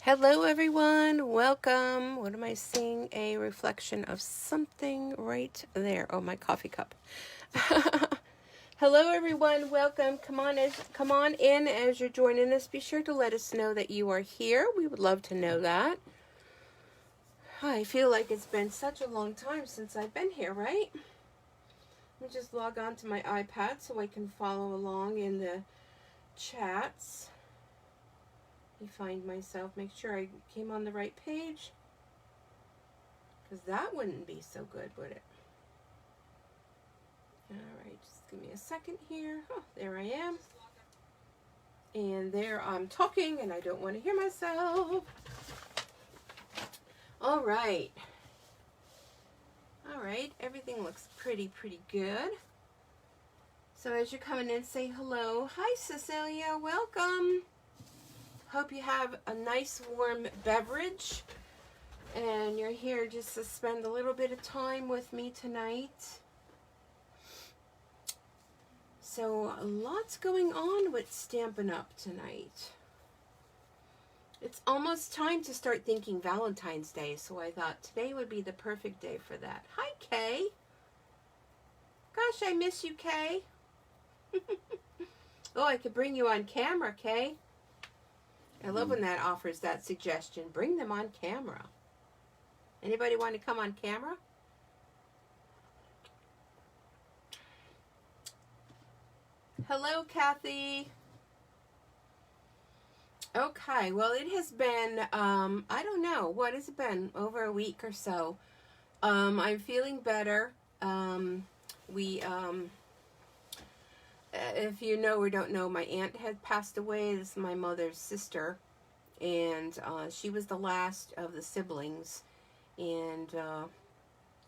Hello everyone, welcome. What am I seeing? A reflection of something right there. Oh, my coffee cup. Hello everyone, welcome. Come on in as you're joining us. Be sure to let us know that you are here. We would love to know that. I feel like it's been such a long time since I've been here, right? Let me just log on to my iPad so I can follow along in the chats. Let me find myself, make sure I came on the right page. Because that wouldn't be so good, would it? Alright, just give me a second here. Oh, there I am. And there I'm talking and I don't want to hear myself. Alright. Alright, everything looks pretty good. So as you're coming in, say hello. Hi, Cecilia, welcome. Hope you have a nice warm beverage. And you're here just to spend a little bit of time with me tonight. So lots going on with Stampin' Up! Tonight. It's almost time to start thinking Valentine's Day, so I thought today would be the perfect day for that. Hi, Kay. Gosh, I miss you, Kay. Oh, I could bring you on camera, Kay. I love when that offers that suggestion. Bring them on camera. Anybody want to come on camera? Hello, Kathy. Okay, well, it has been, I don't know, what has it been? Over a week or so. I'm feeling better. If you know or don't know, my aunt had passed away. This is my mother's sister. And she was the last of the siblings. And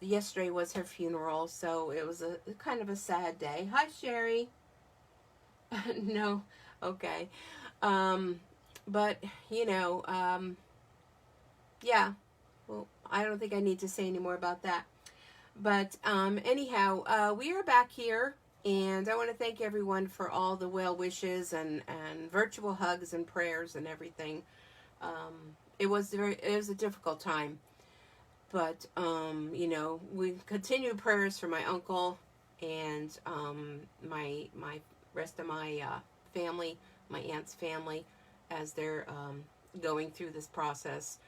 yesterday was her funeral, so it was a kind of a sad day. Hi, Sherry. No, okay. But, you know, yeah, well, I don't think I need to say any more about that. But anyhow, we are back here, and I want to thank everyone for all the well wishes and virtual hugs and prayers and everything. It was a difficult time, but you know, we continue prayers for my uncle and my rest of my family, my aunt's family, as they're going through this process.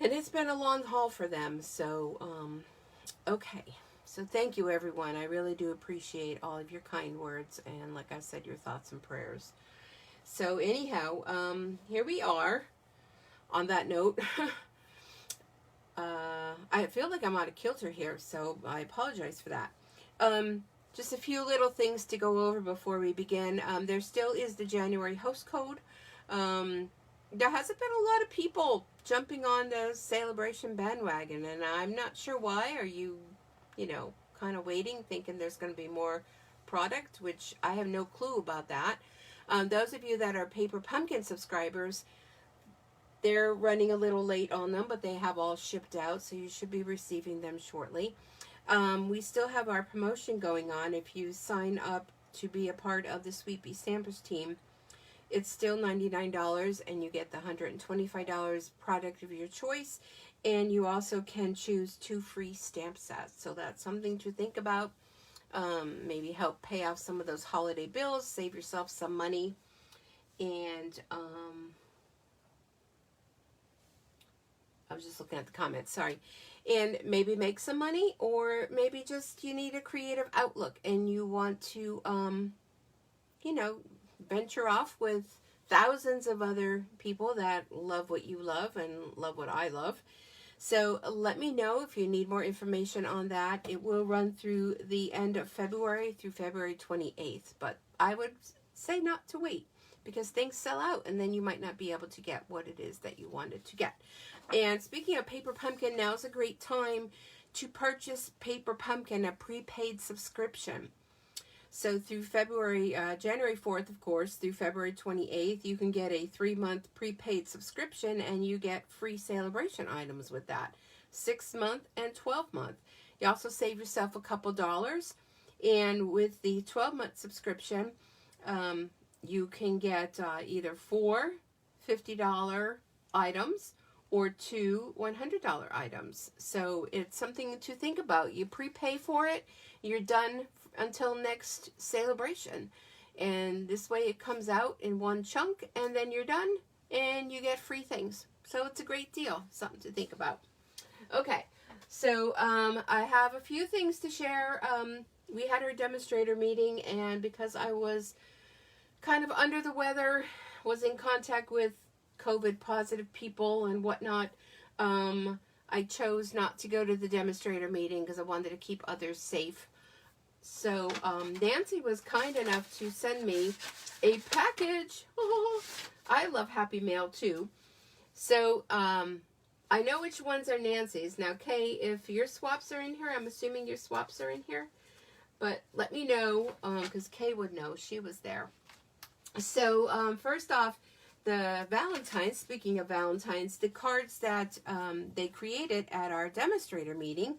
And it's been a long haul for them, so okay. So thank you, everyone. I really do appreciate all of your kind words and, like I said, your thoughts and prayers. So anyhow, here we are. On that note, I feel like I'm out of kilter here, so I apologize for that. Just a few little things to go over before we begin. There still is the January host code. There hasn't been a lot of people jumping on the celebration bandwagon, and I'm not sure why. Are you know, kind of waiting, thinking there's going to be more product, which I have no clue about that. Those of you that are Paper Pumpkin subscribers, they're running a little late on them, but they have all shipped out, so you should be receiving them shortly. We still have our promotion going on. If you sign up to be a part of the Sweet Bee Stampers team, it's still $99, and you get the $125 product of your choice, and you also can choose 2 free stamp sets. So that's something to think about. Maybe help pay off some of those holiday bills, save yourself some money, and I was just looking at the comments, sorry. And maybe make some money, or maybe just you need a creative outlook and you want to, you know, venture off with thousands of other people that love what you love and love what I love. So let me know if you need more information on that. It will run through the end of February through February 28th, but I would say not to wait, because things sell out and then you might not be able to get what it is that you wanted to get. And speaking of Paper Pumpkin, now's a great time to purchase Paper Pumpkin, a prepaid subscription. So through January 4th, of course, through February 28th, you can get a 3-month prepaid subscription, and you get free celebration items with that. 6-month and 12-month. You also save yourself a couple dollars. And with the 12-month subscription, you can get either 4 $50 items or 2 $100 items. So it's something to think about. You prepay for it, you're done until next celebration. And this way it comes out in one chunk, and then you're done and you get free things. So it's a great deal, something to think about. Okay, so I have a few things to share. We had our demonstrator meeting, and because I was kind of under the weather, was in contact with COVID positive people and whatnot, I chose not to go to the demonstrator meeting because I wanted to keep others safe. So Nancy was kind enough to send me a package. I love Happy Mail too. So I know which ones are Nancy's. Now, Kay, if your swaps are in here, I'm assuming your swaps are in here. But let me know, because Kay would know. She was there. So first off, the Valentines, speaking of Valentines, the cards that they created at our demonstrator meeting,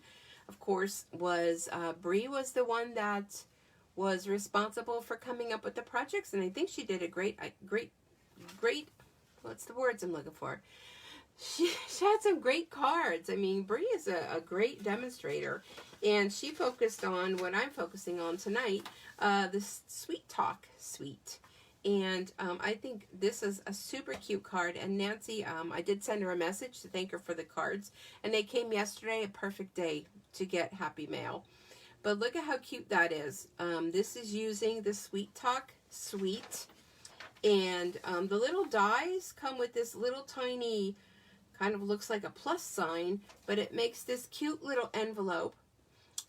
of course, was Bree was the one that was responsible for coming up with the projects, and I think she did a great, what's the words I'm looking for? She had some great cards. I mean, Bree is a great demonstrator, and she focused on what I'm focusing on tonight, the Sweet Talk Suite. And I think this is a super cute card. And Nancy, I did send her a message to thank her for the cards. And they came yesterday, a perfect day to get Happy Mail. But look at how cute that is. This is using the Sweet Talk Suite. And the little dies come with this little tiny, kind of looks like a plus sign. But it makes this cute little envelope.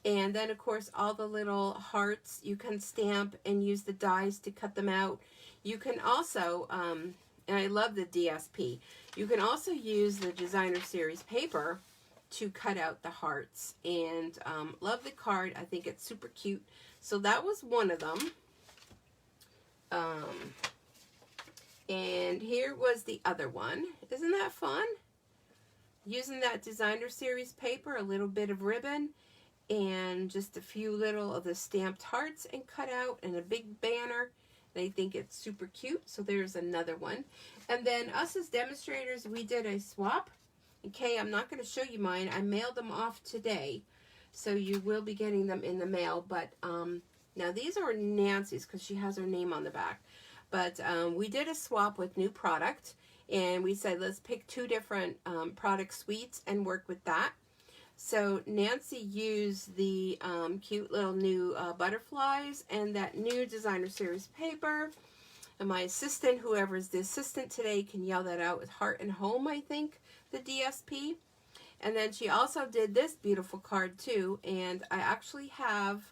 And then, of course, all the little hearts you can stamp and use the dies to cut them out. You can also, and I love the DSP, you can also use the designer series paper to cut out the hearts. And love the card. I think it's super cute. So that was one of them. And here was the other one. Isn't that fun? Using that designer series paper, a little bit of ribbon, and just a few little of the stamped hearts and cut out, and a big banner. I think it's super cute. So there's another one. And then us as demonstrators, we did a swap. Okay, I'm not going to show you mine. I mailed them off today. So you will be getting them in the mail. But now these are Nancy's because she has her name on the back. But we did a swap with new product. And we said, let's pick 2 different product suites and work with that. So Nancy used the cute little new butterflies and that new designer series paper. And my assistant, whoever's the assistant today, can yell that out with Heart and Home, I think, the DSP. And then she also did this beautiful card too. And I actually have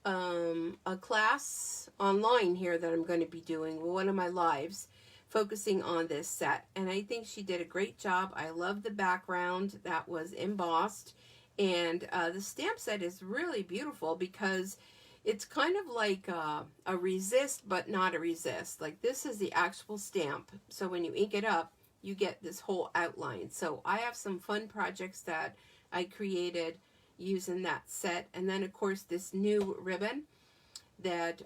a class online here that I'm going to be doing, one of my lives, focusing on this set, and I think she did a great job. I love the background that was embossed, and the stamp set is really beautiful because it's kind of like a resist but not a resist. Like, this is the actual stamp, so when you ink it up you get this whole outline. So I have some fun projects that I created using that set. And then of course this new ribbon that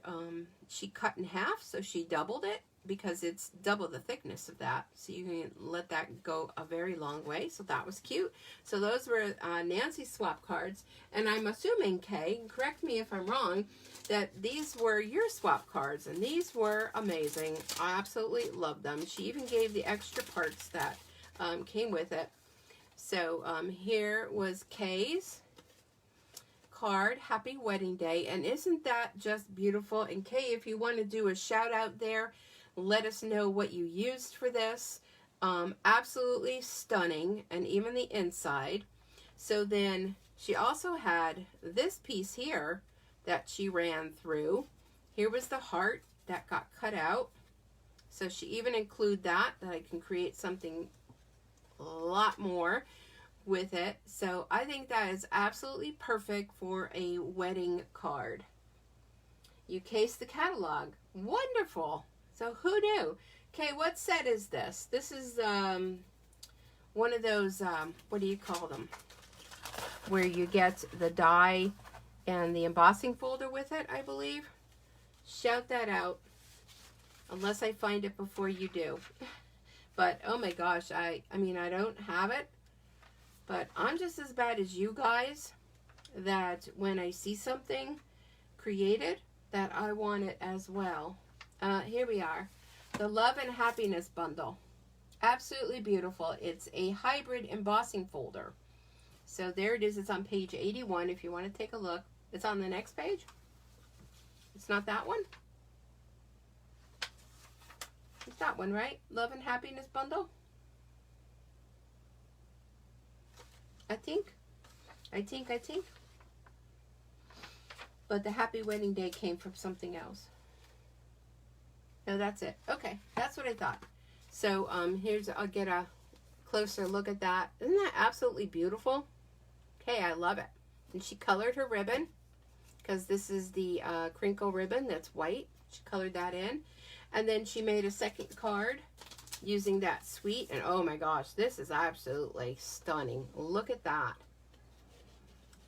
she cut in half, so she doubled it because it's double the thickness of that, so you can let that go a very long way. So that was cute. So those were Nancy's swap cards, and I'm assuming, Kay, correct me if I'm wrong, that these were your swap cards, and these were amazing. I absolutely love them. She even gave the extra parts that came with it. So here was Kay's card, Happy Wedding Day, and isn't that just beautiful? And Kay, if you want to do a shout out there, let us know what you used for this. Absolutely stunning, and even the inside. So then she also had this piece here that she ran through. Here was the heart that got cut out. So she even included that I can create something a lot more with it. So I think that is absolutely perfect for a wedding card. You case the catalog. Wonderful. So who knew? Okay, what set is this? This is one of those, what do you call them? Where you get the die and the embossing folder with it, I believe. Shout that out. Unless I find it before you do. But oh my gosh, I mean, I don't have it, but I'm just as bad as you guys, that when I see something created, that I want it as well. Here we are. The Love and Happiness Bundle. Absolutely beautiful. It's a hybrid embossing folder. So there it is. It's on page 81 if you want to take a look. It's on the next page. It's not that one? It's that one, right? Love and Happiness Bundle? I think. But the Happy Wedding Day came from something else. No, that's it. Okay, that's what I thought. So I'll get a closer look at that. Isn't that absolutely beautiful? Okay, I love it. And she colored her ribbon, because this is the crinkle ribbon that's white. She colored that in. And then she made a second card using that sweet. And oh my gosh, this is absolutely stunning. Look at that.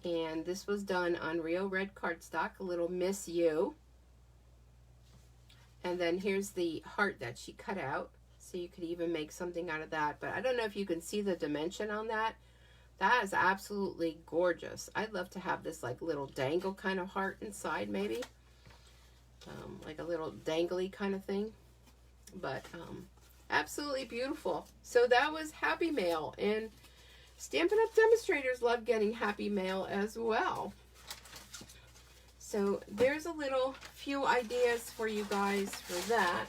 And this was done on real red cardstock, a little Miss You. And then here's the heart that she cut out. So you could even make something out of that. But I don't know if you can see the dimension on that. That is absolutely gorgeous. I'd love to have this like little dangle kind of heart inside maybe. Like a little dangly kind of thing. But absolutely beautiful. So that was Happy Mail. And Stampin' Up! Demonstrators love getting Happy Mail as well. So there's a little few ideas for you guys for that.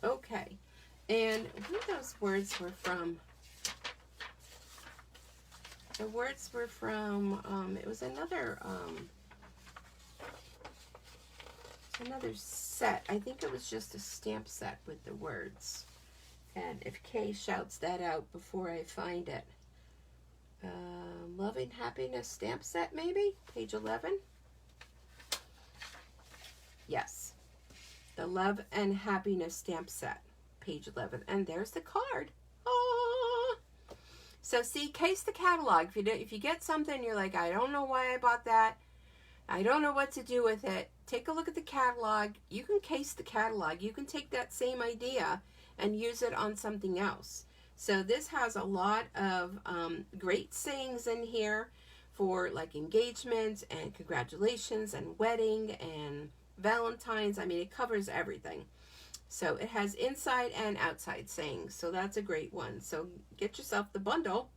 Okay. And who those words were from? The words were from, it was another set. I think it was just a stamp set with the words. And if Kay shouts that out before I find it. Love and Happiness stamp set, maybe? Page 11? Yes. The Love and Happiness stamp set, page 11. And there's the card. Ah! So see, case the catalog. If you get something, you're like, I don't know why I bought that. I don't know what to do with it. Take a look at the catalog. You can case the catalog. You can take that same idea and use it on something else. So this has a lot of great sayings in here for like engagement and congratulations and wedding and Valentine's. I mean, it covers everything. So it has inside and outside sayings. So that's a great one. So get yourself the bundle,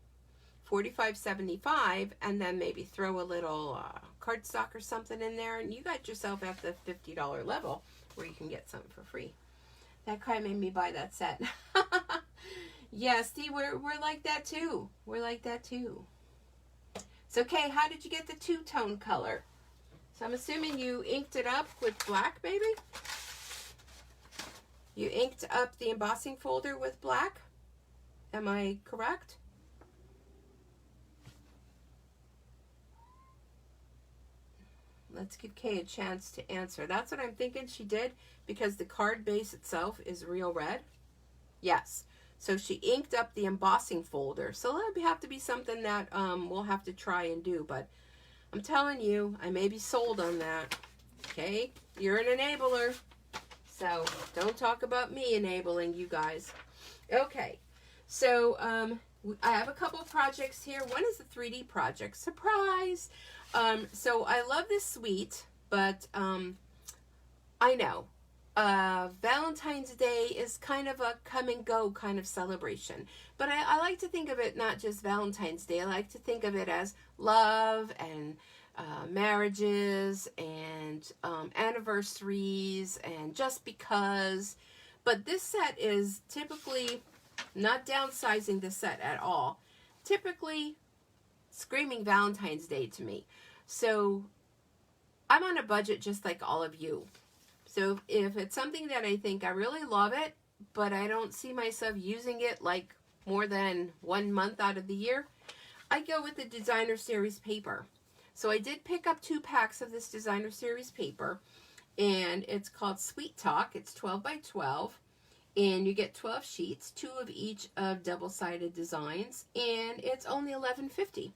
$45.75, and then maybe throw a little cardstock or something in there, and you got yourself at the $50 level where you can get something for free. That kind of made me buy that set. Yeah, see, we're like that too. We're like that too. So, Kay, how did you get the two-tone color? So I'm assuming you inked it up with black, maybe? You inked up the embossing folder with black? Am I correct? Let's give Kay a chance to answer. That's what I'm thinking she did, because the card base itself is real red. Yes. So she inked up the embossing folder. So that'll have to be something that we'll have to try and do. But I'm telling you, I may be sold on that. Okay? You're an enabler. So don't talk about me enabling you guys. Okay. So I have a couple of projects here. One is a 3D project. Surprise! So I love this suite, but I know. Valentine's Day is kind of a come and go kind of celebration. But I like to think of it not just Valentine's Day. I like to think of it as love and marriages and anniversaries and just because. But this set is typically not downsizing the set at all. Typically screaming Valentine's Day to me. So I'm on a budget just like all of you. So if it's something that I think I really love it, but I don't see myself using it like more than 1 month out of the year, I go with the Designer Series paper. So I did pick up 2 packs of this Designer Series paper, and it's called Sweet Talk. It's 12 by 12, and you get 12 sheets, 2 of each of double-sided designs, and it's only $11.50.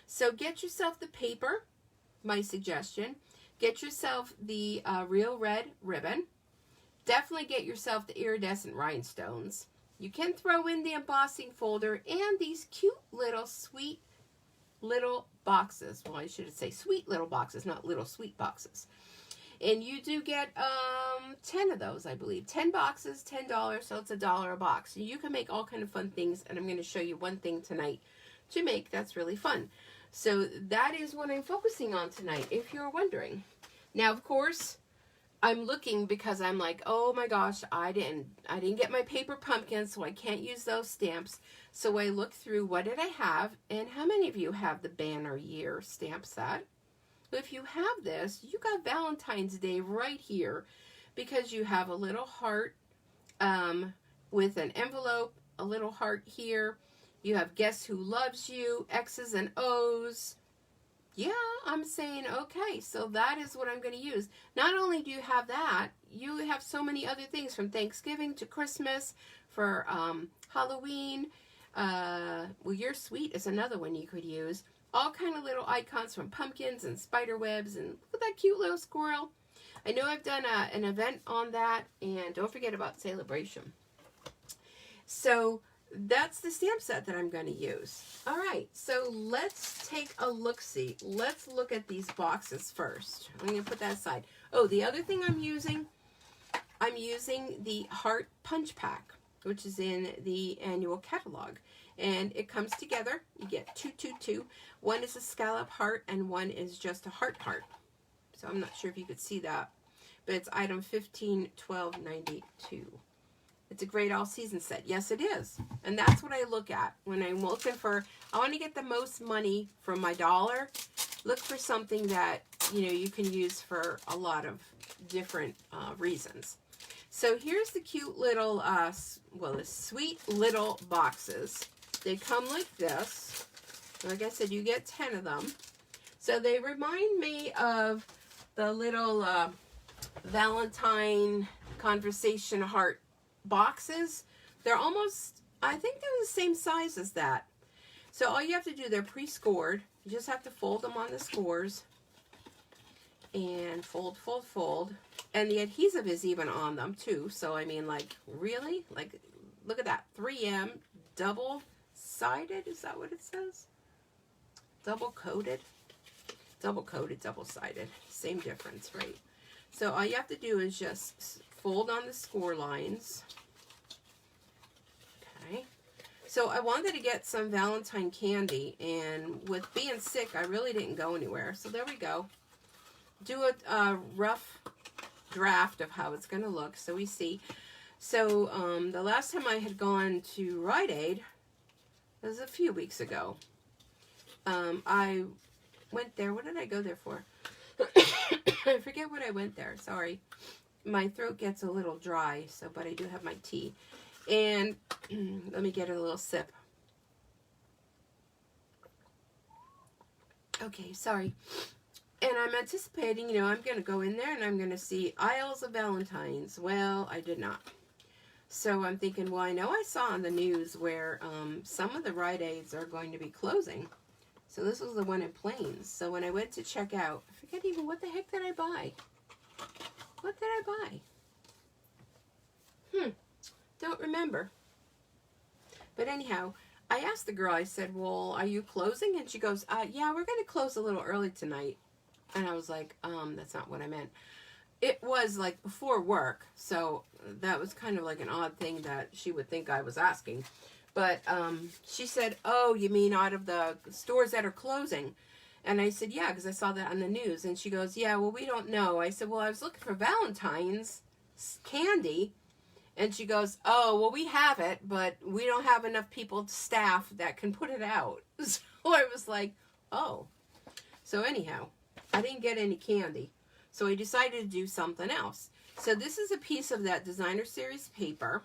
So get yourself the paper, my suggestion. Get yourself the real red ribbon. Definitely get yourself the iridescent rhinestones. You can throw in the embossing folder and these cute little sweet little boxes. Well, I should say sweet little boxes, not little sweet boxes. And you do get 10 of those, I believe. 10 boxes, $10, so it's $1 a box. You can make all kind of fun things, and I'm going to show you one thing tonight to make that's really fun. So that is what I'm focusing on tonight, if you're wondering. Now, of course, I'm looking because I'm like, oh my gosh, I didn't get my paper pumpkins, so I can't use those stamps. So I looked through what did I have, and how many of you have the banner year stamp set? If you have this, you got Valentine's Day right here, because you have a little heart with an envelope, a little heart here. You have Guess Who Loves You, X's and O's. Yeah, I'm saying, okay, so that is what I'm going to use. Not only do you have that, you have so many other things from Thanksgiving to Christmas, for Halloween. Well, You're Sweet is another one you could use. All kind of little icons from pumpkins and spider webs, and look at that cute little squirrel. I know I've done an event on that, and don't forget about Celebration. So that's the stamp set that I'm going to use. All right, so let's take a look-see. Let's look at these boxes first. I'm going to put that aside. Oh, the other thing I'm using the Heart Punch Pack, which is in the annual catalog. And it comes together. You get two. One is a scallop heart, and one is just a heart. So I'm not sure if you could see that. But it's item 151292. It's a great all-season set. Yes, it is. And that's what I look at when I'm looking for, I want to get the most money from my dollar. Look for something that, you can use for a lot of different reasons. So here's the cute little, the sweet little boxes. They come like this. Like I said, you get 10 of them. So they remind me of the little Valentine conversation heart boxes. They're almost, I think they're the same size as that. So all you have to do, they're pre-scored. You just have to fold them on the scores. And fold. And the adhesive is even on them too. So I mean, like, really? Like, look at that. 3M double-sided, is that what it says? Double-coated? Double-coated, double-sided. Same difference, right? So all you have to do is just fold on the score lines. Okay. So I wanted to get some Valentine candy, and with being sick, I really didn't go anywhere. So there we go. Do a rough draft of how it's going to look, so we see. So the last time I had gone to Rite Aid was a few weeks ago. I went there. What did I go there for? I forget what I went there. Sorry. My throat gets a little dry, but I do have my tea. And let me get a little sip. Okay, sorry. And I'm anticipating, I'm going to go in there and I'm going to see aisles of Valentines. Well, I did not. So I'm thinking, well, I know I saw on the news where some of the Rite Aids are going to be closing. So this was the one in Plains. So when I went to check out, I forget even what the heck did I buy. What did I buy? Don't remember. But anyhow, I asked the girl, I said, well, are you closing? And she goes, yeah, we're going to close a little early tonight. And I was like, that's not what I meant. It was like before work, so that was kind of like an odd thing that she would think I was asking. But she said, oh, you mean out of the stores that are closing? And I said, yeah, because I saw that on the news. And she goes, yeah, well, we don't know. I said, well, I was looking for Valentine's candy. And she goes, oh, well, we have it, but we don't have enough people, staff, that can put it out. So I was like, oh. So anyhow, I didn't get any candy. So I decided to do something else. So this is a piece of that designer series paper.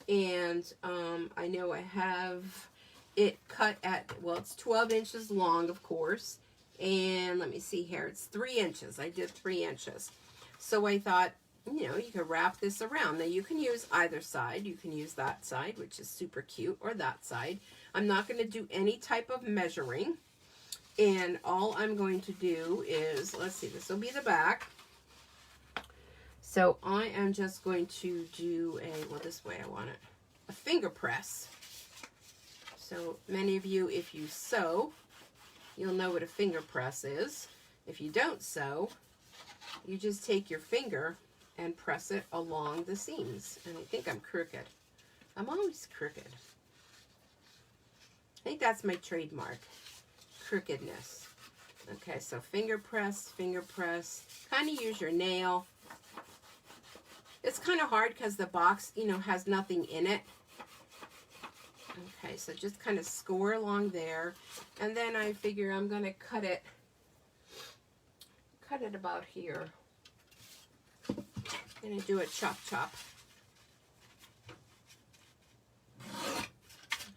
And I know I have it cut at, well, it's 12 inches long, of course. And let me see here. It's 3 inches. I did 3 inches. So I thought, you could wrap this around. Now, you can use either side. You can use that side, which is super cute, or that side. I'm not going to do any type of measuring. And all I'm going to do is, let's see, this will be the back. So I am just going to do well, this way I want it, a finger press. So many of you, if you sew, you'll know what a finger press is. If you don't sew, you just take your finger and press it along the seams. And I think I'm crooked. I'm always crooked. I think that's my trademark, crookedness. Okay, so finger press, kind of use your nail. It's kind of hard because the box, you know, has nothing in it. Okay, so just kind of score along there. And then I figure I'm going to cut it about here. I'm going to do a chop.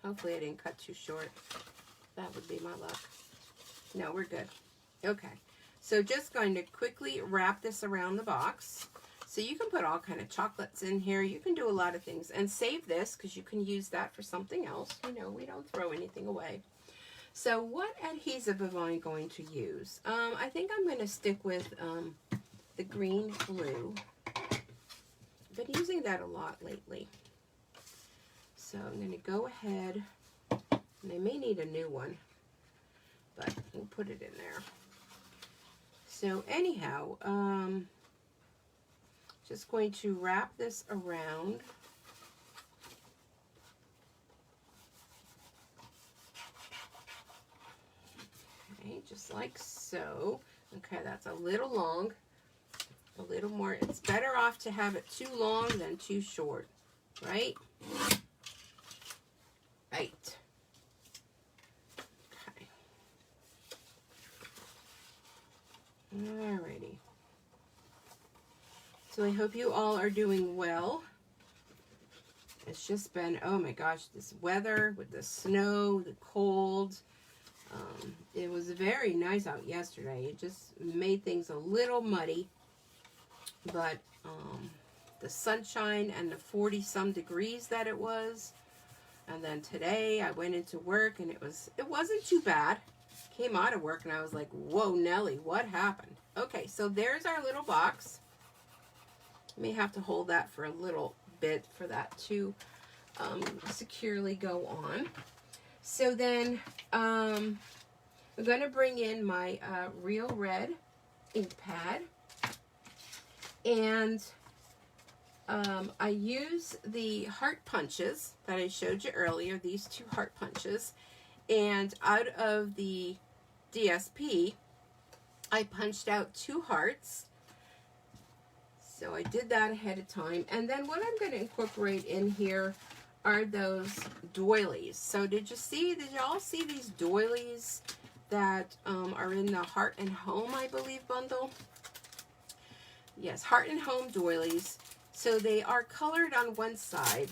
Hopefully I didn't cut too short. That would be my luck. No, we're good. Okay, so just going to quickly wrap this around the box. So you can put all kind of chocolates in here. You can do a lot of things. And save this because you can use that for something else. You know, we don't throw anything away. So what adhesive am I going to use? I think I'm going to stick with the green glue. I've been using that a lot lately. So I'm going to go ahead, and I may need a new one, but we'll put it in there. So anyhow, just going to wrap this around. Okay, just like so. Okay, that's a little long. A little more. It's better off to have it too long than too short, right? Right. Okay. Alrighty. So I hope you all are doing well. It's just been, oh my gosh, this weather with the snow, the cold. It was very nice out yesterday. It just made things a little muddy. But the sunshine and the 40-some degrees that it was. And then today I went into work and it wasn't too bad. Came out of work and I was like, whoa, Nelly, what happened? Okay, so there's our little box. May have to hold that for a little bit for that to securely go on. So then I'm going to bring in my Real Red ink pad. And I use the heart punches that I showed you earlier, these two heart punches. And out of the DSP, I punched out 2 hearts. So I did that ahead of time. And then what I'm going to incorporate in here are those doilies. So did y'all see these doilies that are in the Heart and Home, I believe, bundle? Yes, Heart and Home doilies. So they are colored on one side.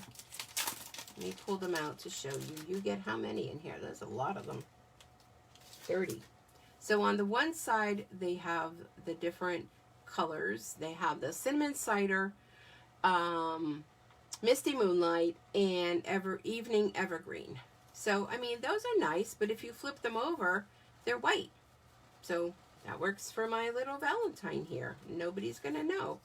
Let me pull them out to show you. You get how many in here? There's a lot of them. 30. So on the one side, they have the different colors. They have the Cinnamon Cider, Misty Moonlight, and Evening Evergreen. So, I mean, those are nice, but if you flip them over, they're white. So that works for my little Valentine here. Nobody's going to know,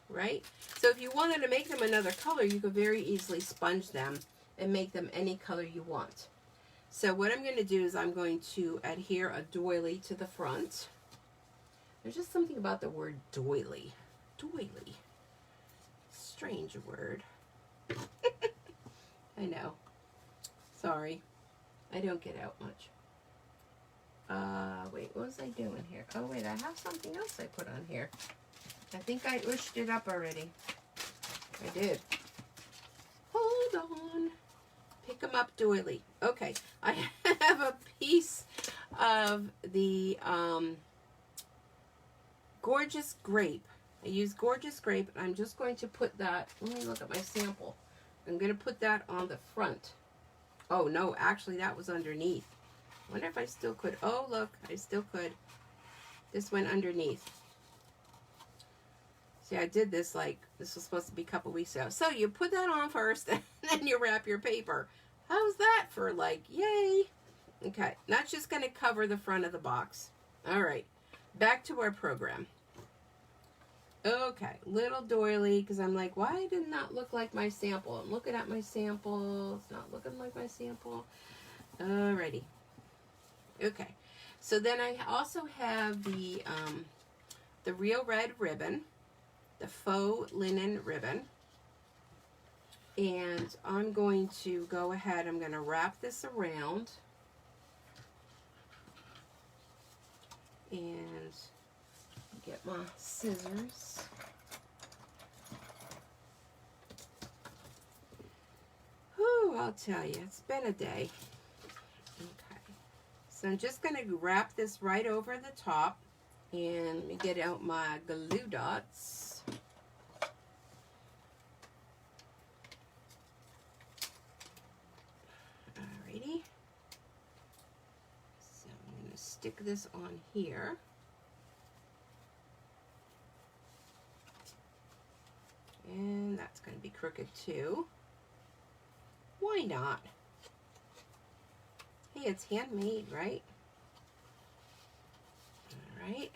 right? So if you wanted to make them another color, you could very easily sponge them and make them any color you want. So what I'm going to do is I'm going to adhere a doily to the front. There's just something about the word doily. Doily. Strange word. I know. Sorry. I don't get out much. Wait, what was I doing here? Oh, wait, I have something else I put on here. I think I ooshed it up already. I did. Hold on. Pick them up doily. Okay, I have a piece of the Gorgeous Grape. I use Gorgeous Grape, and I'm just going to put that, let me look at my sample. I'm going to put that on the front. Oh, no, actually, that was underneath. I wonder if I still could. Oh, look, I still could. This went underneath. See, I did this this was supposed to be a couple weeks ago. So you put that on first, and then you wrap your paper. How's that for yay? Okay, that's just going to cover the front of the box. All right, back to our program. Okay, little doily, because I'm like, why did it not look like my sample? I'm looking at my sample. It's not looking like my sample. Alrighty. Okay. So then I also have the real red ribbon, the faux linen ribbon. And I'm going to go ahead, I'm going to wrap this around. And get my scissors. Whew, I'll tell you, it's been a day. Okay. So I'm just going to wrap this right over the top. And let me get out my glue dots. Alrighty. So I'm going to stick this on here. And that's going to be crooked too. Why not? Hey, it's handmade, right? All right.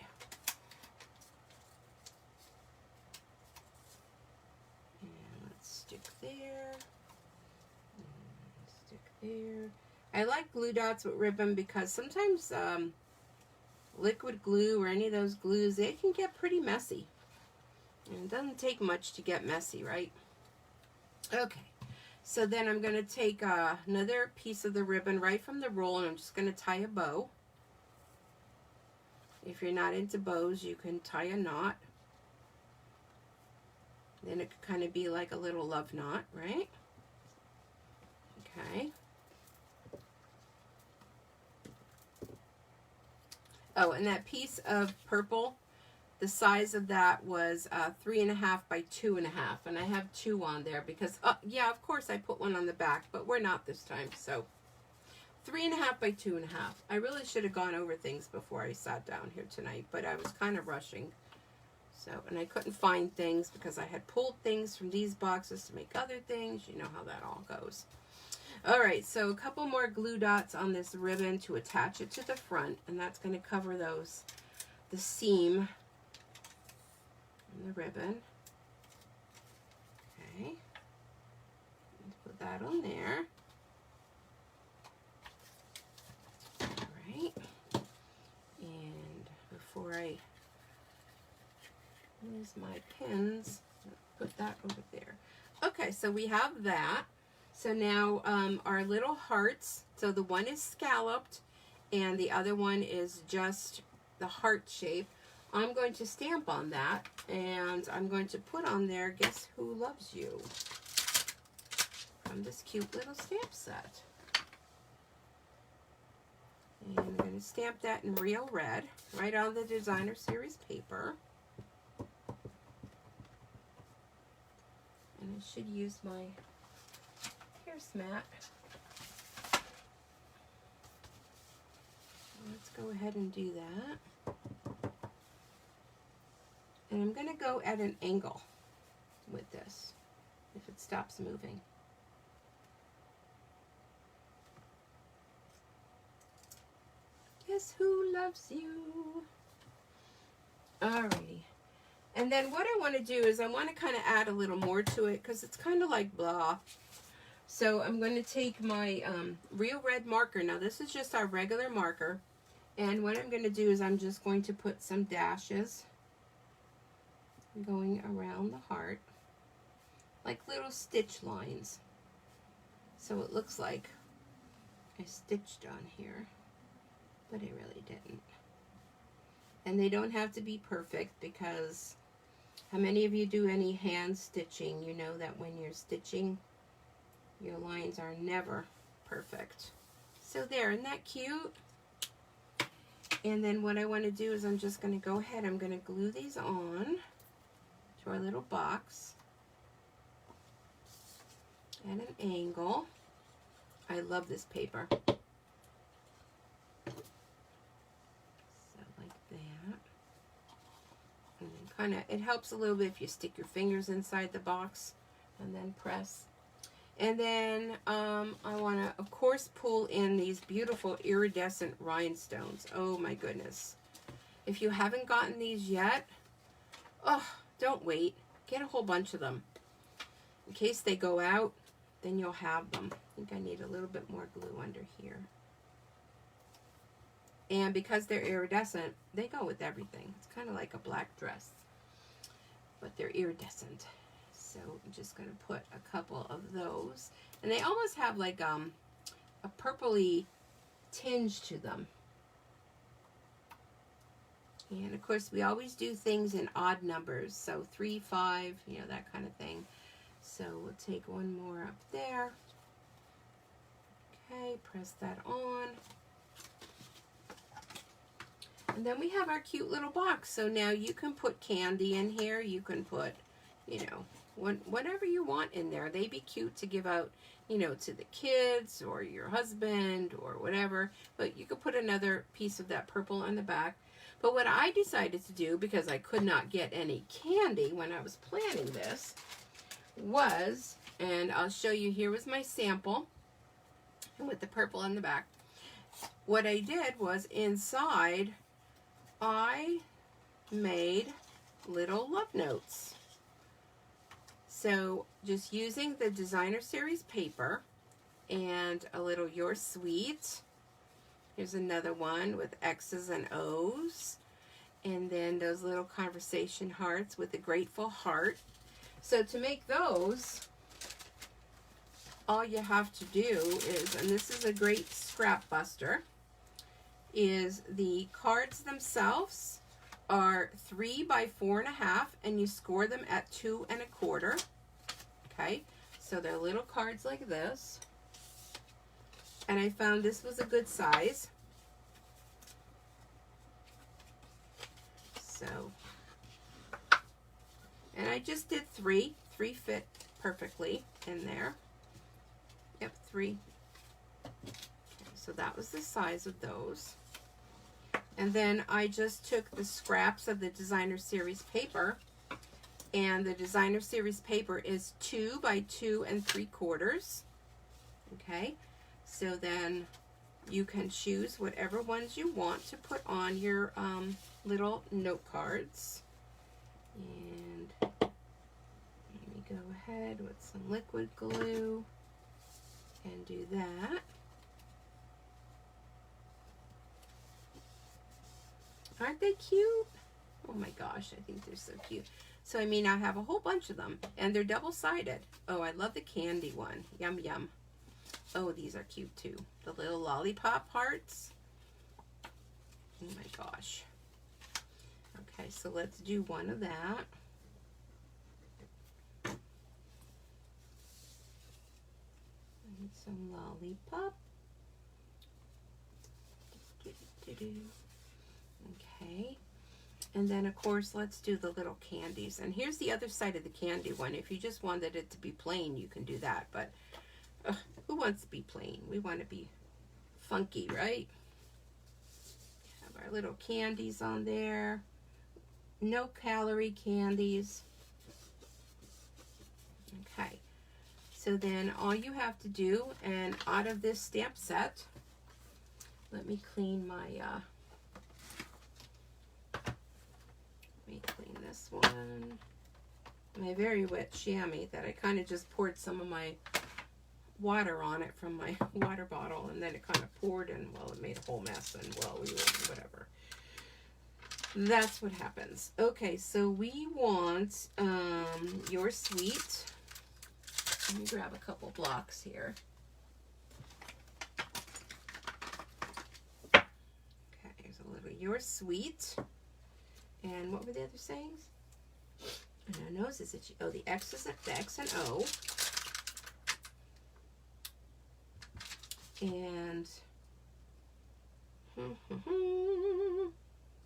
And let's stick there. And stick there. I like glue dots with ribbon because sometimes liquid glue or any of those glues, they can get pretty messy. And it doesn't take much to get messy, right? Okay. So then I'm going to take another piece of the ribbon right from the roll, and I'm just going to tie a bow. If you're not into bows, you can tie a knot. Then it could kind of be like a little love knot, right? Okay. Oh, and that piece of purple, the size of that was 3.5 by 2.5, and I have 2 on there because, yeah, of course I put one on the back, but we're not this time, so 3.5 by 2.5. I really should have gone over things before I sat down here tonight, but I was kind of rushing. So, and I couldn't find things because I had pulled things from these boxes to make other things. You know how that all goes. All right, so a couple more glue dots on this ribbon to attach it to the front, and that's going to cover the seam on the ribbon. Okay, let's put that on there. All right, and before I use my pins, put that over there. Okay, so we have that. So now our little hearts, so the one is scalloped and the other one is just the heart shape. I'm going to stamp on that, and I'm going to put on there, Guess Who Loves You, from this cute little stamp set. And I'm going to stamp that in real red, right on the designer series paper. And I should use my mat. Let's go ahead and do that. And I'm going to go at an angle with this, if it stops moving. Guess who loves you? Alrighty. And then what I want to do is I want to kind of add a little more to it because it's kind of like blah. So I'm going to take my real red marker. Now this is just our regular marker. And what I'm going to do is I'm just going to put some dashes going around the heart. Like little stitch lines. So it looks like I stitched on here. But I really didn't. And they don't have to be perfect because how many of you do any hand stitching? You know that when you're stitching, your lines are never perfect. So there, isn't that cute? And then what I want to do is I'm just going to go ahead, I'm going to glue these on to our little box at an angle. I love this paper. So like that. And then kind of, it helps a little bit if you stick your fingers inside the box and then press. And then I want to, of course, pull in these beautiful iridescent rhinestones. Oh my goodness. If you haven't gotten these yet, oh, Don't wait. Get a whole bunch of them. In case they go out, then you'll have them. I think I need a little bit more glue under here. And because they're iridescent, they go with everything. It's kind of like a black dress, but they're iridescent. So I'm just going to put a couple of those. And they almost have like a purpley tinge to them. And of course, we always do things in odd numbers. So 3, 5, you know, that kind of thing. So we'll take one more up there. Okay, press that on. And then we have our cute little box. So now you can put candy in here. You can put, you know, whatever you want in there. They'd be cute to give out, you know, to the kids or your husband or whatever. But you could put another piece of that purple on the back. But what I decided to do, because I could not get any candy when I was planning this, was, and I'll show you, here was my sample with the purple on the back. What I did was inside, I made little love notes. So just using the designer series paper and a little You're Sweet. Here's another one with X's and O's. And then those little conversation hearts with a grateful heart. So to make those, all you have to do is, and this is a great scrap buster, is the cards themselves are 3 by 4.5, and you score them at 2 1/4. Okay, so they're little cards like this. And I found this was a good size. So, and I just did 3. 3 fit perfectly in there. Yep, 3. Okay, so that was the size of those. And then I just took the scraps of the designer series paper, and the designer series paper is 2 by 2 3/4. Okay, so then you can choose whatever ones you want to put on your little note cards. And let me go ahead with some liquid glue and do that. Aren't they cute? Oh my gosh, I think they're so cute. So I mean, I have a whole bunch of them, and they're double-sided. Oh, I love the candy one. Yum, yum. Oh, these are cute too. The little lollipop hearts. Oh my gosh. Okay, so let's do one of that. And some lollipop. Okay. And then, of course, let's do the little candies. And here's the other side of the candy one. If you just wanted it to be plain, you can do that. But who wants to be plain? We want to be funky, right? Have our little candies on there. No calorie candies. Okay. So then all you have to do, and out of this stamp set, let me clean my, this one. My very wet chamois that I kind of just poured some of my water on it from my water bottle, and then it kind of poured, and well, it made a whole mess, and well, we were whatever. That's what happens. Okay, so we want You're Sweet. Let me grab a couple blocks here. Okay, here's a little You're Sweet. And what were the other sayings? No, nose is itchy. Oh, the X and O. And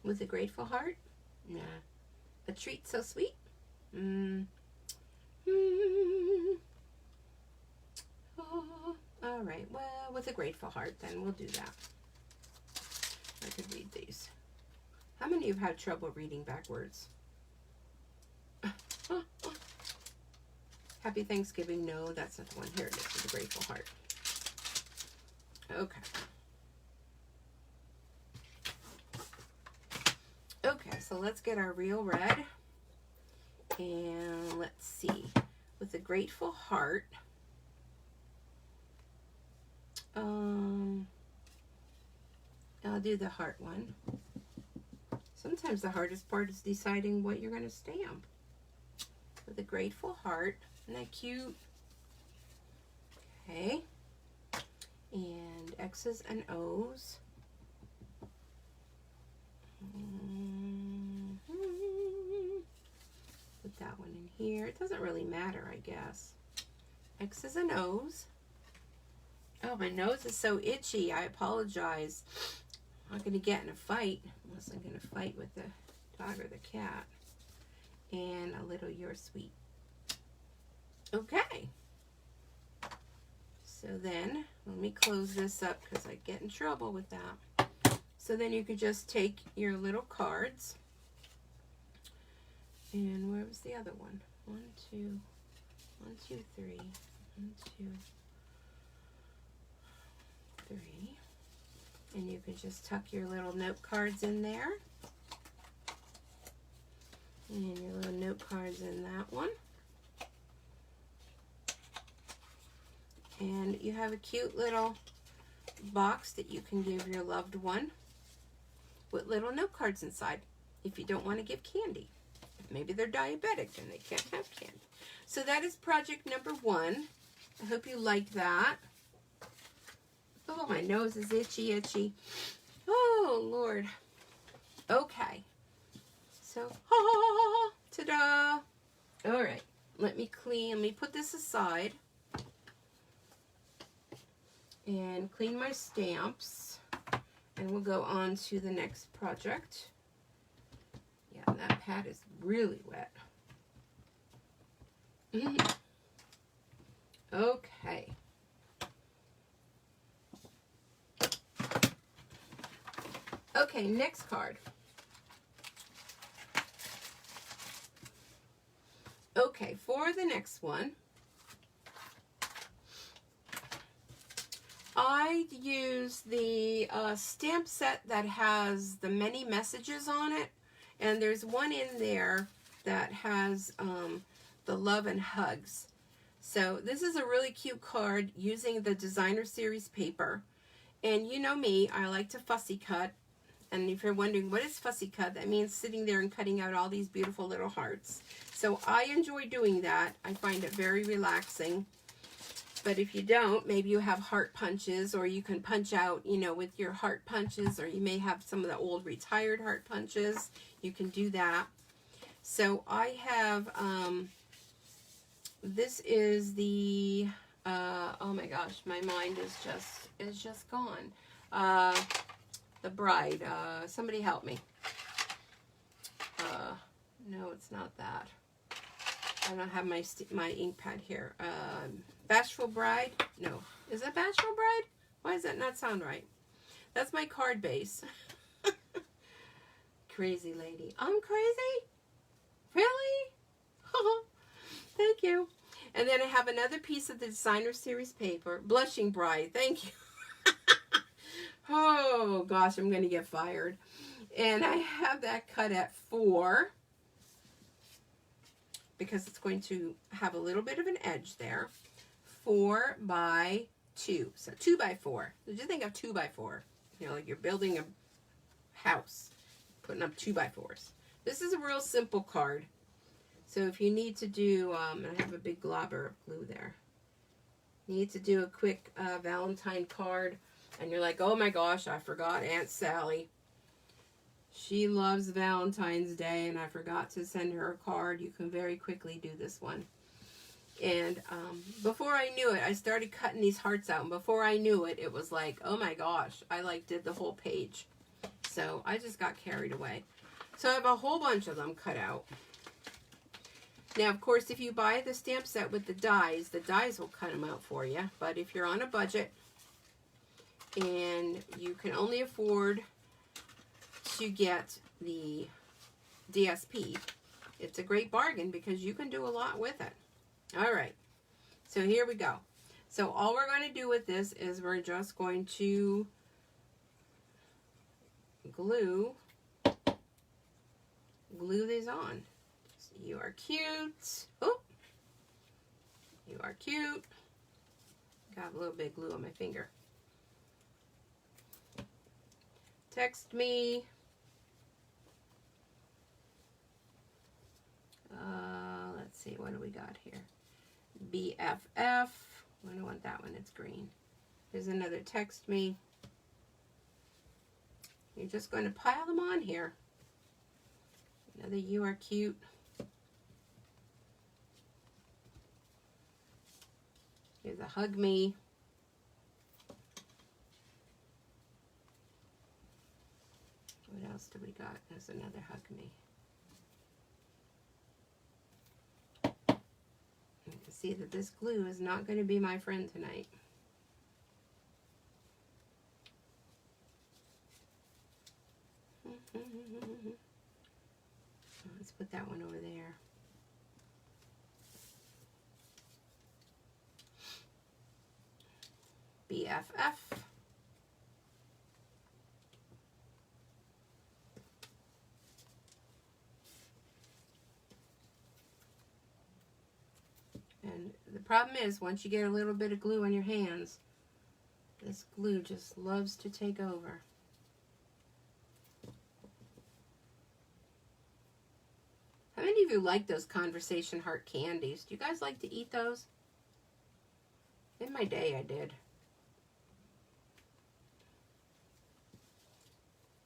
with a grateful heart? Nah. A treat so sweet? Oh, all right, well, with a grateful heart, then we'll do that. I could read these. How many of you have had trouble reading backwards? Happy Thanksgiving. No, that's not the one. Here it is, with a grateful heart. Okay. Okay, so let's get our real red. And let's see, with a grateful heart, I'll do the heart one. Sometimes the hardest part is deciding what you're going to stamp. With a grateful heart. Isn't that cute? Okay. And X's and O's. Put that one in here. It doesn't really matter, I guess. X's and O's. Oh, my nose is so itchy. I apologize. I'm not going to get in a fight unless I'm going to fight with the dog or the cat. And a little You're Sweet. Okay. So then, let me close this up because I get in trouble with that. So then you could just take your little cards. And where was the other one? 1, 2, 1, 2, 3. 1, 2, 3. And you can just tuck your little note cards in there. And your little note cards in that one. And you have a cute little box that you can give your loved one with little note cards inside if you don't want to give candy. If maybe they're diabetic and they can't have candy. So that is project number 1. I hope you liked that. Oh, my nose is itchy, itchy. Oh, Lord. Okay. So, ta-da. All right. Let me put this aside and clean my stamps. And we'll go on to the next project. Yeah, that pad is really wet. Okay. Okay, next card. Okay, for the next one, I use the stamp set that has the many messages on it, and there's one in there that has the love and hugs. So this is a really cute card using the designer series paper. And you know me, I like to fussy cut. And if you're wondering what is fussy cut, that means sitting there and cutting out all these beautiful little hearts. So I enjoy doing that. I find it very relaxing. But if you don't, maybe you have heart punches, or you can punch out, you know, with your heart punches, or you may have some of the old retired heart punches. You can do that. So I have, this is the, oh my gosh, my mind is just gone. The Bride. Somebody help me. No, it's not that. I don't have my ink pad here. Bashful Bride? No. Is that Bashful Bride? Why does that not sound right? That's my card base. Crazy lady. I'm crazy? Really? Thank you. And then I have another piece of the designer series paper. Blushing Bride. Thank you. Oh, gosh, I'm going to get fired. And I have that cut at 4 because it's going to have a little bit of an edge there. 4 by 2. So 2 by 4. Did you think of 2 by 4? You know, like you're building a house, putting up 2 by 4s. This is a real simple card. So if you need to do, I have a big globber of glue there. You need to do a quick Valentine card. And you're like, oh my gosh, I forgot Aunt Sally. She loves Valentine's Day, and I forgot to send her a card. You can very quickly do this one. And before I knew it, I started cutting these hearts out. And before I knew it, it was like, oh my gosh, I like did the whole page. So I just got carried away. So I have a whole bunch of them cut out. Now, of course, if you buy the stamp set with the dies will cut them out for you. But if you're on a budget, and you can only afford to get the DSP, it's a great bargain because you can do a lot with it. All right, so here we go. So all we're going to do with this is we're just going to glue these on. Just You are cute. Oh, you are cute. Got a little bit of glue on my finger. Text me. Let's see, what do we got here? BFF. I don't want that one, it's green. Here's another text me. You're just going to pile them on here. Another you are cute. Here's a hug me. What else do we got? There's another hug me. You can see that this glue is not going to be my friend tonight. Let's put that one over there. BFF. And the problem is, once you get a little bit of glue on your hands, this glue just loves to take over. How many of you like those conversation heart candies? Do you guys like to eat those? In my day, I did.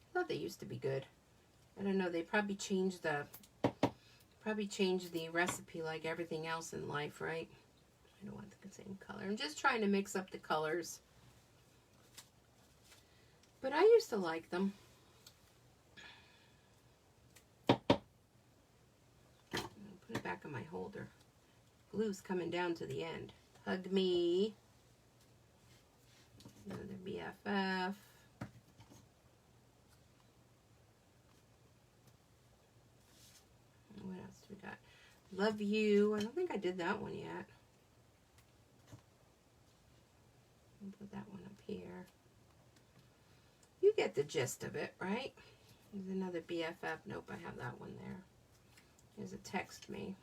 I thought they used to be good. I don't know, they probably changed the recipe like everything else in life, right? I don't want the same color. I'm just trying to mix up the colors. But I used to like them. Put it back in my holder. Glue's coming down to the end. Hug me. Another BFF. What else do we got? Love you. I don't think I did that one yet. I'll put that one up here. You get the gist of it, right? There's another BFF. Nope, I have that one there. There's a text me.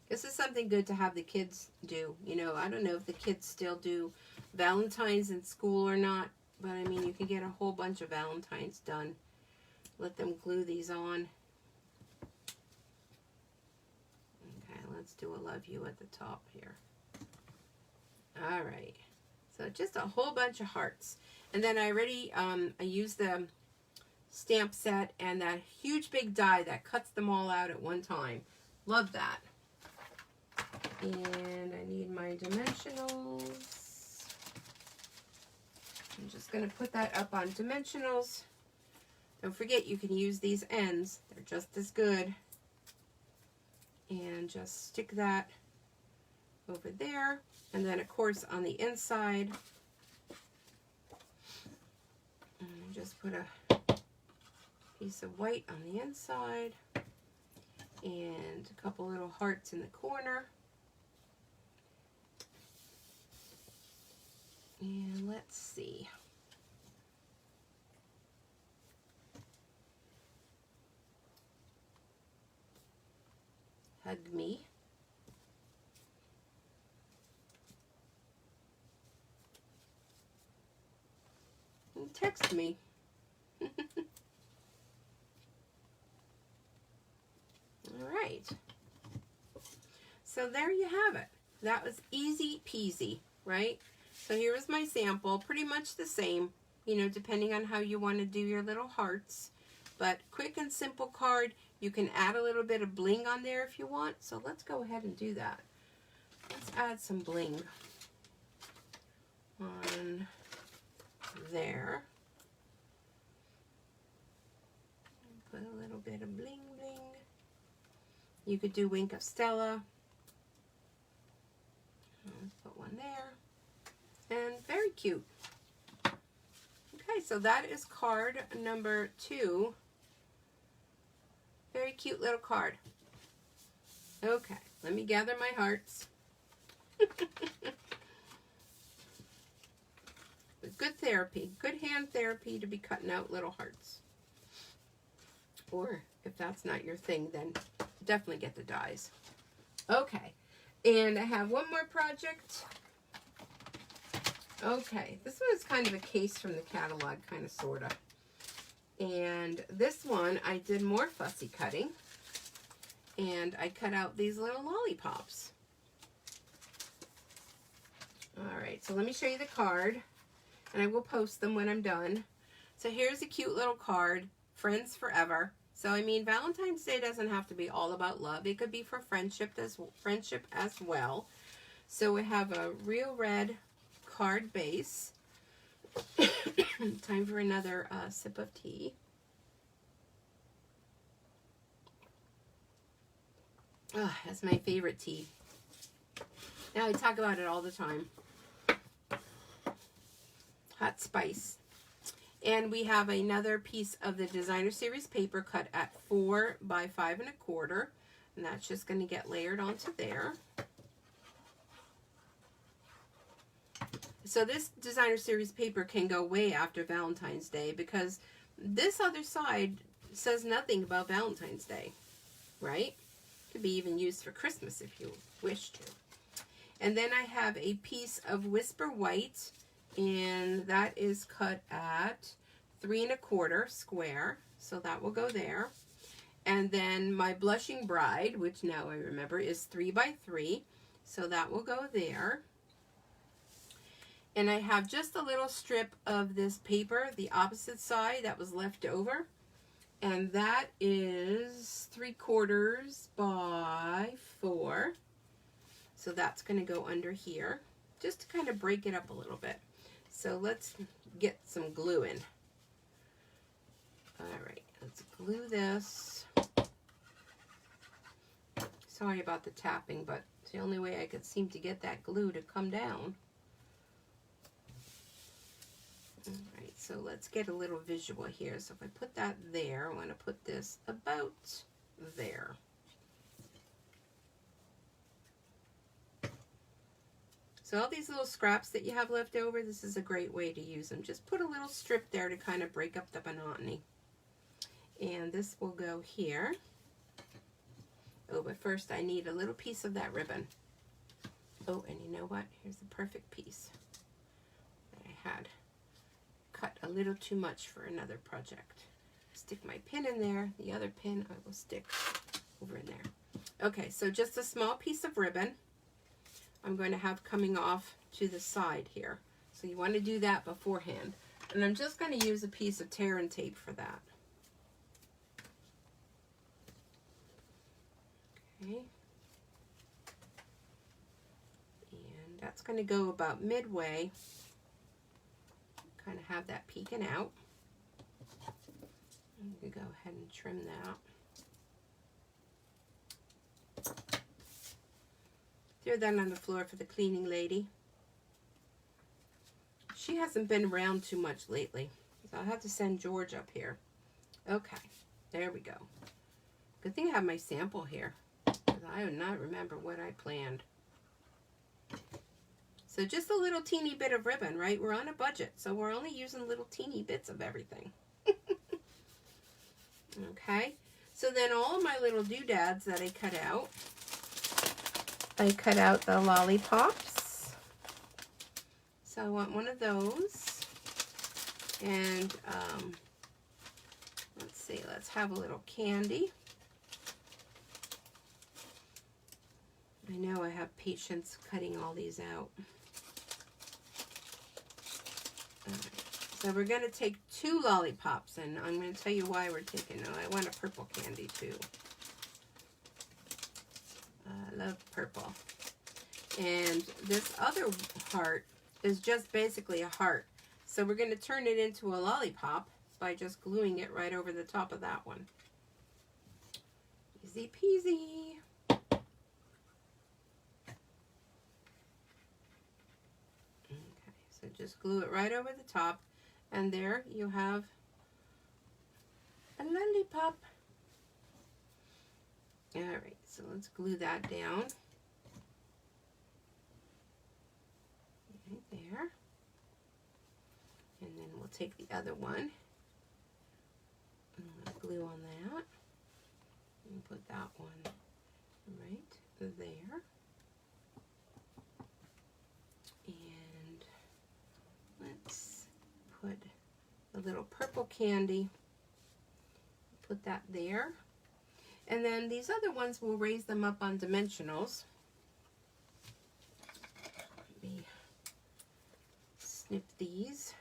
This is something good to have the kids do. You know, I don't know if the kids still do Valentines in school or not, but I mean, you can get a whole bunch of Valentines done. Let them glue these on. Okay, let's do a love you at the top here. All right. So just a whole bunch of hearts. And then I already, I used the stamp set and that huge big die that cuts them all out at one time. Love that. And I need my dimensionals. I'm just going to put that up on dimensionals. Don't forget, you can use these ends. They're just as good. And just stick that over there. And then, of course, on the inside, just put a piece of white on the inside. And a couple little hearts in the corner. And let's see. Hug me. And text me. All right. So there you have it. That was easy peasy, right? So here is my sample, pretty much the same, you know, depending on how you want to do your little hearts. But quick and simple card. You can add a little bit of bling on there if you want. So let's go ahead and do that. Let's add some bling on there. Put a little bit of bling bling. You could do Wink of Stella. Let's put one there. And very cute. Okay, so that is card number 2. Very cute little card. Okay, let me gather my hearts. Good therapy, good hand therapy to be cutting out little hearts. Or if that's not your thing, then definitely get the dies. Okay, and I have one more project. Okay, this one is kind of a case from the catalog, kind of, sort of. And this one, I did more fussy cutting. And I cut out these little lollipops. Alright, so let me show you the card. And I will post them when I'm done. So here's a cute little card. Friends forever. So, I mean, Valentine's Day doesn't have to be all about love. It could be for friendship as well. So we have a real red card base. Time for another sip of tea. Oh, that's my favorite tea. Now I talk about it all the time. Hot spice. And we have another piece of the designer series paper cut at 4 by 5 1/4. And that's just going to get layered onto there. So this designer series paper can go way after Valentine's Day, because this other side says nothing about Valentine's Day, right? Could be even used for Christmas if you wish to. And then I have a piece of Whisper White, and that is cut at 3 1/4 square, so that will go there. And then my Blushing Bride, which now I remember is 3 by 3, so that will go there. And I have just a little strip of this paper, the opposite side, that was left over. And that is 3/4 by 4. So that's going to go under here, just to kind of break it up a little bit. So let's get some glue in. Alright, let's glue this. Sorry about the tapping, but it's the only way I could seem to get that glue to come down. Alright, so let's get a little visual here. So if I put that there, I want to put this about there. So all these little scraps that you have left over, this is a great way to use them. Just put a little strip there to kind of break up the monotony. And this will go here. Oh, but first I need a little piece of that ribbon. Oh, and you know what? Here's the perfect piece that I had cut a little too much for another project. Stick my pin in there. The other pin I will stick over in there. Okay, so just a small piece of ribbon I'm going to have coming off to the side here. So you want to do that beforehand. And I'm just going to use a piece of tear and tape for that. Okay. And that's going to go about midway. Kind of have that peeking out. I'm going to go ahead and trim that. Throw that on the floor for the cleaning lady. She hasn't been around too much lately, so I'll have to send George up here. Okay, there we go. Good thing I have my sample here, because I do not remember what I planned. So just a little teeny bit of ribbon, right? We're on a budget, so we're only using little teeny bits of everything. Okay, so then all of my little doodads that I cut out the lollipops. So I want one of those. And let's see, let's have a little candy. I know I have patience cutting all these out. All right. So we're going to take 2 lollipops, and I'm going to tell you why we're taking them. I want a purple candy too. I love purple. And this other heart is just basically a heart. So we're going to turn it into a lollipop by just gluing it right over the top of that one. Easy peasy. Okay, so just glue it right over the top. And there you have a lollipop. Alright, so let's glue that down. Right there. And then we'll take the other one. And we'll glue on that. And put that one right there. And let's put a little purple candy. Put that there. And then these other ones, we'll raise them up on dimensionals. Let me snip these.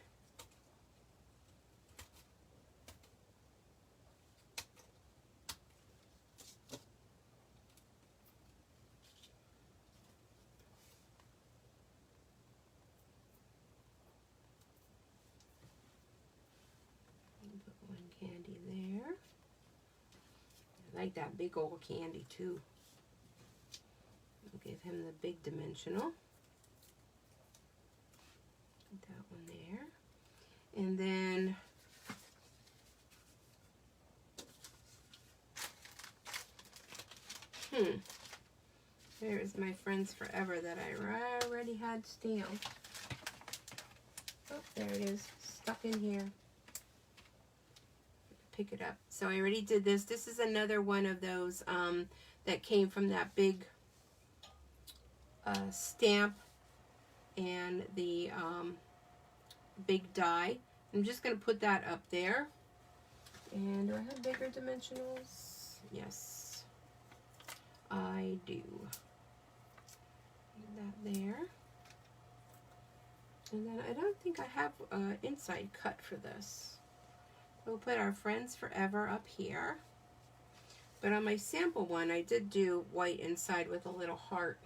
Put one candy there. I like that big old candy too. I'll give him the big dimensional. Put that one there. And then there's my Friends Forever that I already had stamped. Oh, there it is, stuck in here. Pick it up. So I already did this. This is another one of those that came from that big stamp and the big die. I'm just going to put that up there. And do I have bigger dimensionals? Yes, I do. Put that there. And then I don't think I have an inside cut for this. We'll put our Friends Forever up here. But on my sample one, I did do white inside with a little heart.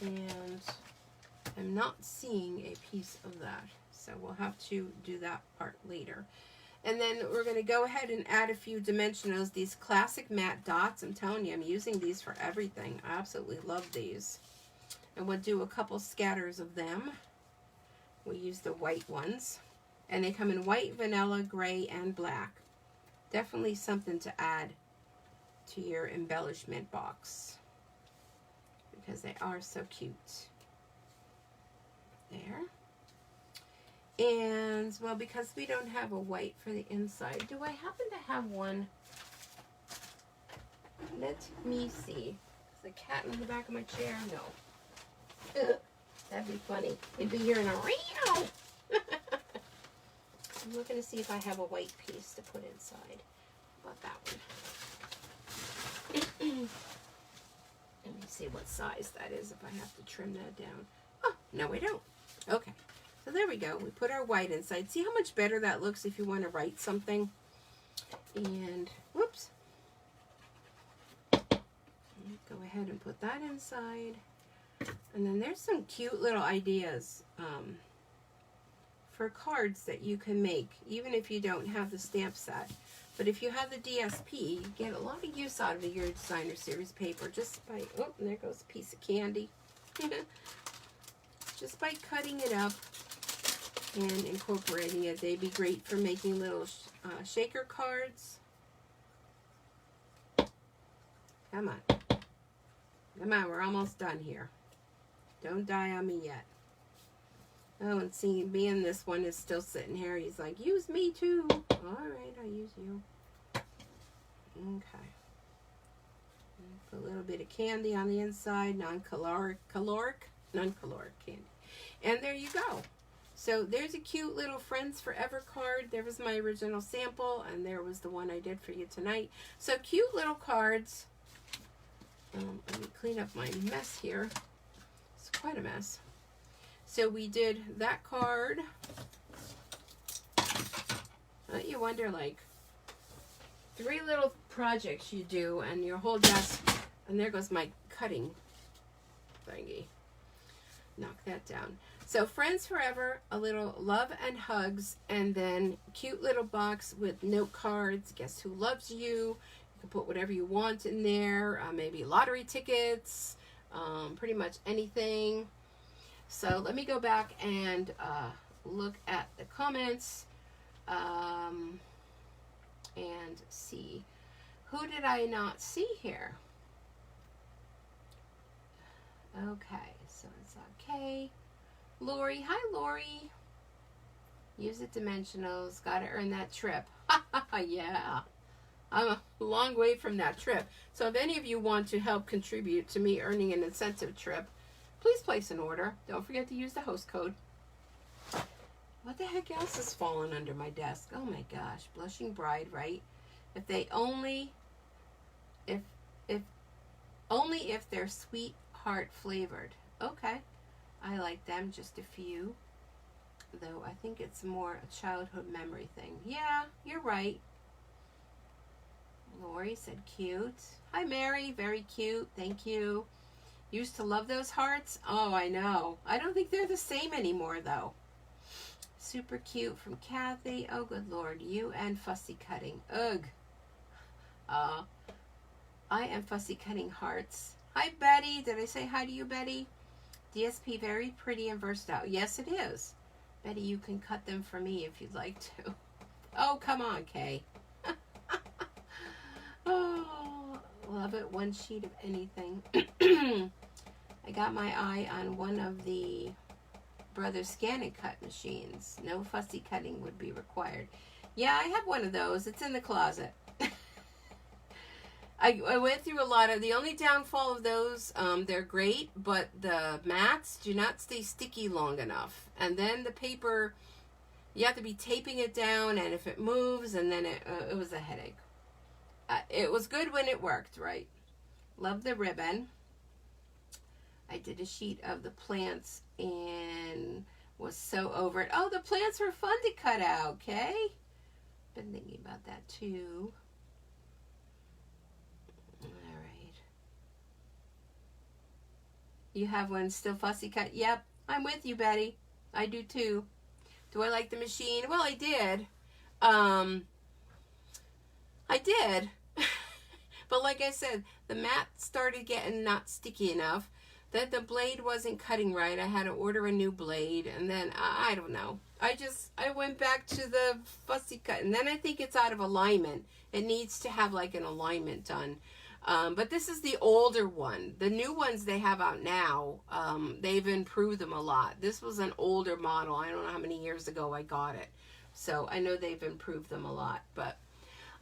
And I'm not seeing a piece of that. So we'll have to do that part later. And then we're going to go ahead and add a few dimensionals. These classic matte dots, I'm telling you, I'm using these for everything. I absolutely love these. And we'll do a couple scatters of them. We'll use the white ones. And they come in white, vanilla, gray, and black. Definitely something to add to your embellishment box. Because they are so cute. There. And, well, because we don't have a white for the inside, do I happen to have one? Let me see. Is the cat in the back of my chair? No. Ugh, that'd be funny. It'd be hearing a meow. I'm looking to see if I have a white piece to put inside. How about that one? Let me see what size that is if I have to trim that down. Oh, no I don't. Okay. So there we go. We put our white inside. See how much better that looks if you want to write something? And, whoops. Go ahead and put that inside. And then there's some cute little ideas for cards that you can make, even if you don't have the stamp set. But if you have the DSP, you get a lot of use out of your designer series paper just by, oh, and there goes a piece of candy. Just by cutting it up and incorporating it. They'd be great for making little shaker cards. Come on. Come on, we're almost done here. Don't die on me yet. Oh, and see, being this one is still sitting here, he's like, use me too. All right, I'll use you. Okay. Put a little bit of candy on the inside, non-caloric candy. And there you go. So there's a cute little Friends Forever card. There was my original sample, and there was the one I did for you tonight. So cute little cards. Let me clean up my mess here. It's quite a mess. So we did that card. You wonder, like, 3 little projects you do, and your whole desk, and there goes my cutting thingy. Knock that down. So Friends Forever, a little love and hugs, and then cute little box with note cards. Guess who loves you? You can put whatever you want in there. Maybe lottery tickets, pretty much anything. So let me go back and look at the comments and see. Who did I not see here? Okay, so it's okay. Lori, hi Lori. Use it dimensionals. Gotta earn that trip. Yeah. I'm a long way from that trip. So if any of you want to help contribute to me earning an incentive trip, please place an order. Don't forget to use the host code. What the heck else is falling under my desk? Oh my gosh, Blushing Bride, right? If they only, if only if they're sweetheart flavored. Okay, I like them, just a few. Though I think it's more a childhood memory thing. Yeah, you're right. Lori said cute. Hi Mary, very cute, thank you. Used to love those hearts. Oh, I know. I don't think they're the same anymore though. Super cute from Kathy. Oh, good Lord. You and fussy cutting. Ugh. I am fussy cutting hearts. Hi, Betty. Did I say hi to you, Betty? DSP, very pretty and versatile. Yes, it is. Betty, you can cut them for me if you'd like to. Oh, come on, Kay. Oh, love it. One sheet of anything. I got my eye on one of the Brothers Scan and Cut machines. No fussy cutting would be required. Yeah, I have one of those. It's in the closet. I went through a lot of, the only downfall of those, they're great, but the mats do not stay sticky long enough. And then the paper, you have to be taping it down, and if it moves, and then it was a headache. It was good when it worked, right? Love the ribbon. I did a sheet of the plants and was so over it. Oh, the plants were fun to cut out, okay? Been thinking about that too. All right. You have one still fussy cut? Yep, I'm with you, Betty. I do too. Do I like the machine? Well, I did. I did. But like I said, the mat started getting not sticky enough that the blade wasn't cutting right. I had to order a new blade, and then I don't know. I went back to the fussy cut, and then I think it's out of alignment. It needs to have like an alignment done. But this is the older one. The new ones they have out now, they've improved them a lot. This was an older model. I don't know how many years ago I got it. So I know they've improved them a lot, but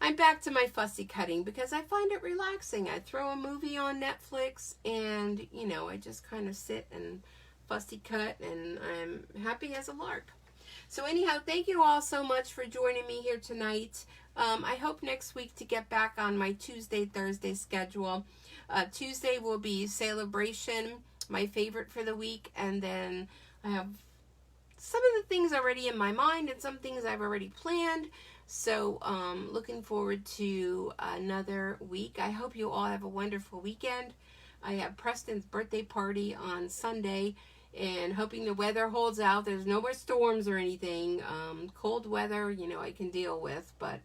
I'm back to my fussy cutting because I find it relaxing. I throw a movie on Netflix and, you know, I just kind of sit and fussy cut, and I'm happy as a lark. So anyhow, thank you all so much for joining me here tonight. I hope next week to get back on my Tuesday, Thursday schedule. Tuesday will be Celebration, my favorite for the week, and then I have some of the things already in my mind and some things I've already planned. So looking forward to another week. I hope you all have a wonderful weekend. I have Preston's birthday party on Sunday, and hoping the weather holds out. There's no more storms or anything. Cold weather, you know, I can deal with, but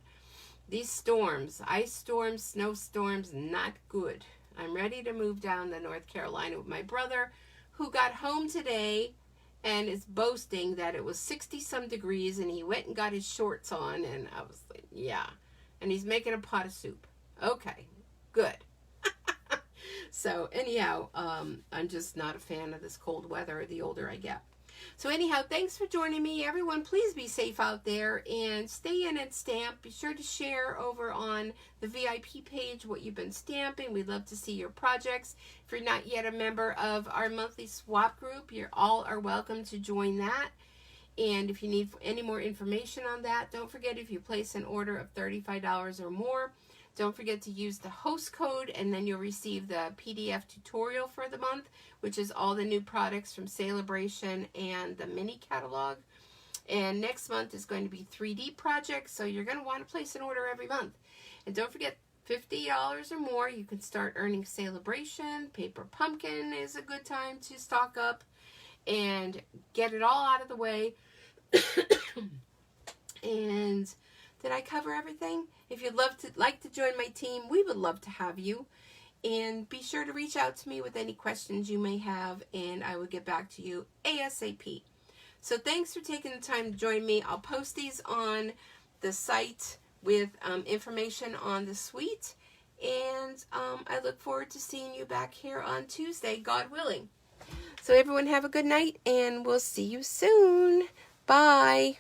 these storms, ice storms, snowstorms, not good. I'm ready to move down to North Carolina with my brother, who got home today and is boasting that it was 60-some degrees, and he went and got his shorts on, and I was like, yeah. And he's making a pot of soup. Okay, good. So anyhow, I'm just not a fan of this cold weather the older I get. So anyhow, thanks for joining me. Everyone, please be safe out there and stay in and stamp. Be sure to share over on the VIP page what you've been stamping. We'd love to see your projects. If you're not yet a member of our monthly swap group, you all are welcome to join that. And if you need any more information on that, don't forget, if you place an order of $35 or more, don't forget to use the host code, and then you'll receive the PDF tutorial for the month, which is all the new products from Celebration and the mini catalog. And next month is going to be 3D projects, so you're going to want to place an order every month. And don't forget, $50 or more, you can start earning Celebration. Paper Pumpkin is a good time to stock up and get it all out of the way. And did I cover everything? If you'd like to join my team, we would love to have you. And be sure to reach out to me with any questions you may have, and I will get back to you ASAP. So thanks for taking the time to join me. I'll post these on the site with information on the suite. And I look forward to seeing you back here on Tuesday, God willing. So everyone have a good night, and we'll see you soon. Bye.